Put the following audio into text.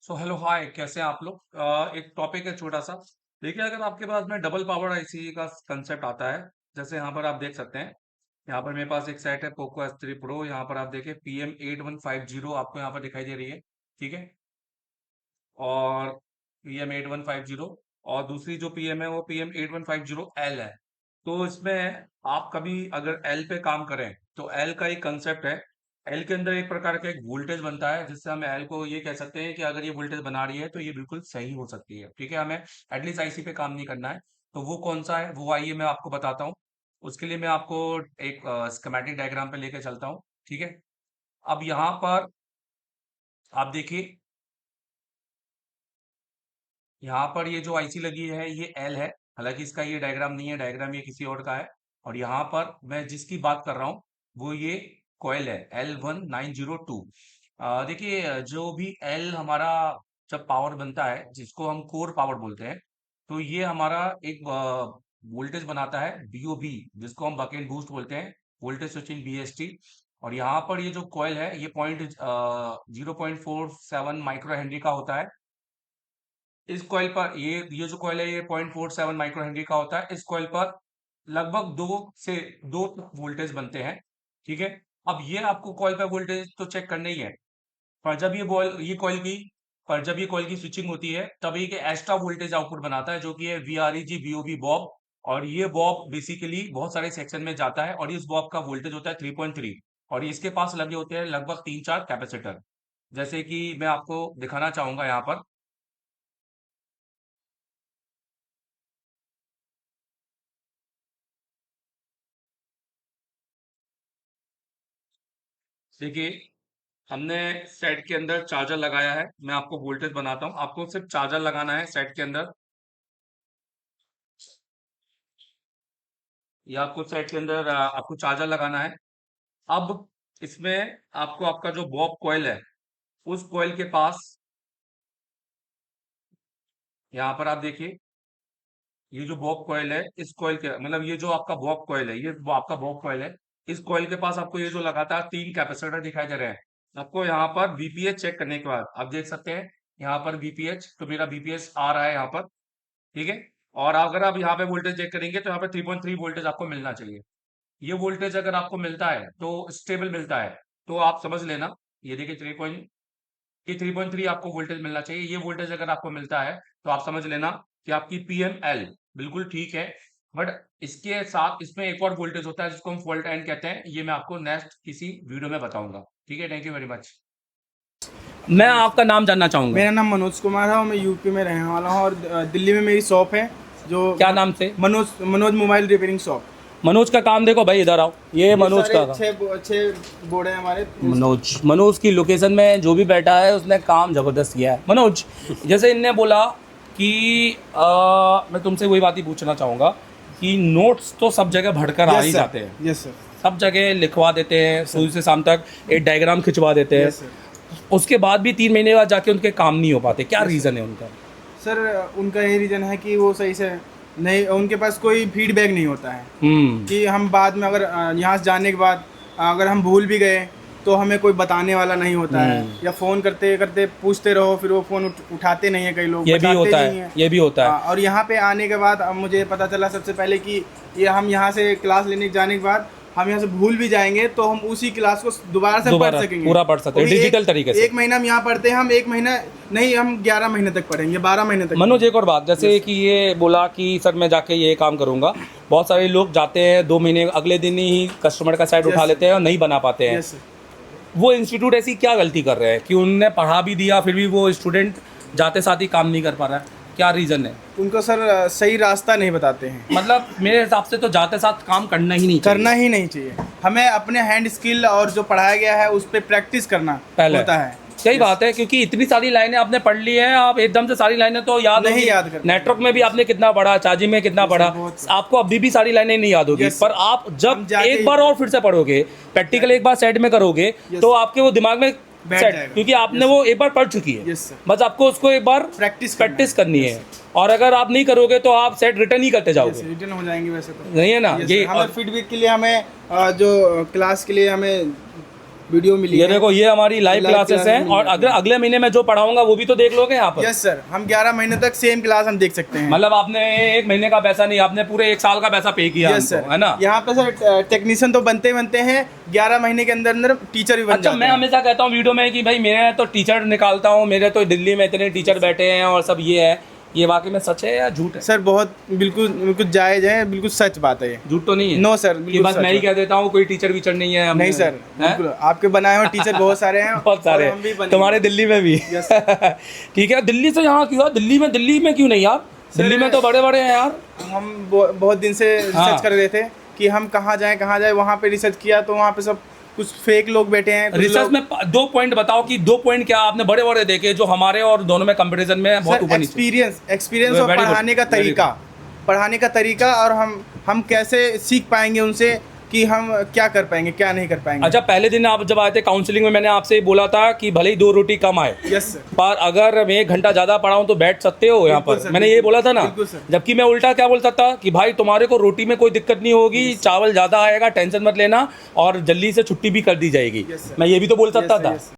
So hello hi, कैसे हैं आप लोग? एक टॉपिक है छोटा सा। देखिए, अगर आपके पास में डबल पावर आईसी का कंसेप्ट आता है, जैसे यहाँ पर आप देख सकते हैं। यहाँ पर मेरे पास एक सेट है पोको S3 प्रो। यहाँ पर आप देखें PM8150 आपको यहाँ पर दिखाई दे रही है। ठीक है। और PM8150 और दूसरी जो PM है वो PM8150L है। तो इसमें आप कभी अगर एल पे काम करें तो एल का एक कंसेप्ट है। एल के अंदर एक प्रकार का एक वोल्टेज बनता है, जिससे हम एल को ये कह सकते हैं कि अगर ये वोल्टेज बना रही है तो ये बिल्कुल सही हो सकती है। ठीक है, हमें एटलीस्ट आईसी पे काम नहीं करना है। तो वो कौन सा है, वो आइए मैं आपको बताता हूँ। उसके लिए मैं आपको एक स्कीमेटिक डायग्राम पे लेके चलता हूँ। ठीक है। अब यहाँ पर आप देखिए, यहाँ पर ये जो आईसी लगी है ये एल है। हालांकि इसका ये डायग्राम नहीं है, डायग्राम ये किसी और का है। और यहाँ पर मैं जिसकी बात कर रहा हूँ वो ये कॉइल है L1902। देखिए, जो भी एल हमारा जब पावर बनता है, जिसको हम कोर पावर बोलते हैं, तो ये हमारा एक वोल्टेज बनाता है बीओबी, जिसको हम बक एंड बूस्ट बोलते हैं, वोल्टेज स्विचिंग बीएसटी। और यहाँ पर ये जो कॉइल है ये 0.47 माइक्रो हेनरी का होता है। इस कॉइल पर ये जो कॉइल है ये 0.47 माइक्रो हेनरी का होता है। इस कॉइल पर लगभग दो वोल्टेज बनते हैं। ठीक है। अब ये आपको कॉइल पर वोल्टेज तो चेक करना ही है। पर जब ये कॉइल की स्विचिंग होती है तब एक एक्स्ट्रा वोल्टेज आउटपुट बनाता है, जो कि है VREG VOB बॉब। और ये बॉब बेसिकली बहुत सारे सेक्शन में जाता है और इस बॉब का वोल्टेज होता है 3.3। और इसके पास लगे होते हैं लगभग 3-4 कैपेसिटर, जैसे कि मैं आपको दिखाना चाहूंगा यहाँ पर। देखिए, हमने सेट के अंदर चार्जर लगाया है। मैं आपको वोल्टेज बनाता हूँ, आपको सिर्फ चार्जर लगाना है सेट के अंदर। या आपको सेट के अंदर आपको चार्जर लगाना है। अब इसमें आपको आपका जो बॉब कॉइल है उस कॉइल के पास, यहाँ पर आप देखिए, ये जो बॉब कॉइल है इस कॉइल के मतलब ये जो आपका बॉब कॉइल है, ये आपका बॉब कॉइल है। इस कॉइल के पास आपको ये जो लगातार 3 कैपेसिटर दिखाई दे रहे हैं। आपको यहाँ पर VPH चेक करने के बाद आप देख सकते हैं यहाँ पर VPH, तो मेरा VPH आ रहा है यहाँ पर। ठीक है। और अगर आप यहाँ पे वोल्टेज चेक करेंगे तो यहाँ पे 3.3 वोल्टेज आपको मिलना चाहिए। ये वोल्टेज अगर आपको मिलता है तो स्टेबल मिलता है, तो आप समझ लेना। ये देखिए 3.3 आपको वोल्टेज मिलना चाहिए। ये वोल्टेज अगर आपको मिलता है तो आप समझ लेना कि आपकी PML बिल्कुल ठीक है। बट इसके साथ इसमें एक और वोल्टेज होता है जिसको हम फॉल्ट एंड कहते हैं। ये मैं आपको नेक्स्ट किसी वीडियो में बताऊंगा। ठीक है, थैंक यू वेरी मच। मैं आपका नाम जानना चाहूंगा। मेरा नाम मनोज कुमार है और मैं यूपी में रहने वाला हूँ और दिल्ली में मेरी शॉप है जो क्या नाम से? Manoj Manoj mobile repairing shop. Manoj का काम देखो भाई, इधर आओ। ये मनोज का काम। छः बोर्ड हैं हमारे। मनोज की लोकेशन में जो भी बैठा है उसने काम जबरदस्त किया है। मनोज, जैसे इनने बोला कि मैं तुमसे वही बात ही पूछना चाहूंगा कि नोट्स तो सब जगह भरकर आ ही जाते हैं। Yes sir. सब जगह लिखवा देते हैं, सुबह से शाम तक एक डायग्राम खिंचवा देते हैं। Yes sir. उसके बाद भी 3 महीने बाद जाके उनके काम नहीं हो पाते। क्या रीज़न है उनका? सर उनका यही रीज़न है कि वो सही से नहीं, उनके पास कोई फीडबैक नहीं होता है कि हम बाद में अगर यहाँ से जाने के बाद अगर हम भूल भी गए तो हमें कोई बताने वाला नहीं होता है, या फ़ोन करते करते पूछते रहो फिर वो फ़ोन उठाते नहीं है कई लोग। ये भी होता है, ये भी होता है। और यहाँ पे आने के बाद अब मुझे पता चला सबसे पहले कि ये हम यहाँ से क्लास लेने जाने के बाद हम यहाँ से भूल भी जाएंगे तो हम उसी क्लास को दोबारा से पढ़ सकेंगे, पूरा पढ़ सकते हैं डिजिटल तरीके से। 1 महीना हम यहाँ पढ़ते हैं, हम 1 महीना नहीं, हम 11 महीने तक पढ़ेंगे, 12 महीने तक। मनोज, एक और बात, जैसे कि ये बोला कि सर मैं जाके ये काम करूंगा, बहुत सारे लोग जाते हैं 2 महीने अगले दिन ही कस्टमर का साइड उठा लेते हैं और नहीं बना पाते हैं। वो इंस्टीट्यूट ऐसी क्या गलती कर रहे हैं कि उनने पढ़ा भी दिया फिर भी वो स्टूडेंट जाते साथ ही काम नहीं कर पा रहा है? क्या रीज़न है? उनको सर सही रास्ता नहीं बताते हैं। मतलब मेरे हिसाब से तो जाते साथ काम करना ही नहीं चाहिए। हमें अपने हैंड स्किल और जो पढ़ाया गया है उस पर प्रैक्टिस करना पहले होता है। सही बात है, क्योंकि इतनी सारी लाइनें आपने पढ़ ली हैं, आप एकदम से सारी लाइनें तो याद नहीं याद करते। नेटवर्क में भी आपने कितना पढ़ा, चार्जिंग में कितना पढ़ा, आपको अभी भी सारी लाइनें नहीं याद होगी। पर आप जब एक बार और फिर से पढ़ोगे, प्रैक्टिकल एक बार सेट में करोगे तो आपके वो दिमाग में सेट, क्योंकि आपने वो एक बार पढ़ चुकी है। बस आपको उसको एक बार प्रैक्टिस करनी है। और अगर आप नहीं करोगे तो आप सेट रिटर्न ही करते जाओगे, रिटर्न हो जाएंगे वैसे तो। नहीं है ना? ये हमें फीडबैक के लिए हमें जो क्लास के लिए हमें वीडियो मिली ये है। देखो, ये हमारी लाइव Live क्लासेस classes हैं, मिल और जाती अगर अगले महीने में जो पढ़ाऊंगा वो भी तो देख लोगे यहाँ पर। यस सर, हम 11 महीने तक सेम क्लास हम देख सकते हैं। मतलब आपने एक महीने का पैसा नहीं, आपने पूरे एक साल का पैसा पे किया यस हमको, सर, है ना। यहाँ पे सर टेक्नीशियन तो बनते हैं, 11 महीने के अंदर अंदर टीचर भी बन अच्छा, जाते मैं हैं। हमेशा कहता हूँ वीडियो में कि भाई मैं तो टीचर निकालता हूँ, मेरे तो दिल्ली में इतने टीचर बैठे हैं और सब ये है, ये वाकई में सच है या झूठ है? सर बहुत बिल्कुल बिल्कुल जायज़ है, बिल्कुल सच बात है ये। झूठ तो नहीं है? नो सर, कि बिल्कुल बस सच मैं ही है। कह देता हूँ कोई टीचर वीचर नहीं है नहीं सर, बिल्कुल आपके बनाए हुए टीचर बहुत सारे हैं। बहुत सारे और हम भी बनेंगे। तुम्हारे दिल्ली में भी। यस ठीक है, दिल्ली से यहाँ क्यों? दिल्ली में क्यों नहीं यार? दिल्ली में तो बड़े बड़े हैं यार। हम बहुत दिन से हाँ। रिसर्च कर रहे थे कि हम कहाँ जाएं, वहाँ पे रिसर्च किया तो वहाँ पे सब कुछ फेक लोग बैठे हैं। रिसर्च में 2 पॉइंट बताओ कि 2 पॉइंट क्या आपने बड़े बड़े देखे जो हमारे और दोनों में कंपैरिजन में बहुत ऊपर नीचे? एक्सपीरियंस और Very good, पढ़ाने का तरीका और हम कैसे सीख पाएंगे उनसे कि हम क्या कर पाएंगे, क्या नहीं कर पाएंगे। अच्छा, पहले दिन आप जब आए थे काउंसलिंग में, मैंने आपसे बोला था कि भले ही 2 रोटी कम आए, यस सर, पर अगर मैं 1 घंटा ज्यादा पढ़ाऊं तो बैठ सकते हो यहाँ बिल्कुल पर। सर, मैंने ये बोला था ना। बिल्कुल सर। जबकि मैं उल्टा क्या बोलता था कि भाई तुम्हारे को रोटी में कोई दिक्कत नहीं होगी, चावल ज्यादा आएगा, टेंशन मत लेना, और जल्दी से छुट्टी भी कर दी जाएगी। Yes, sir. मैं ये भी तो बोल सकता Yes, sir, था। yes, sir.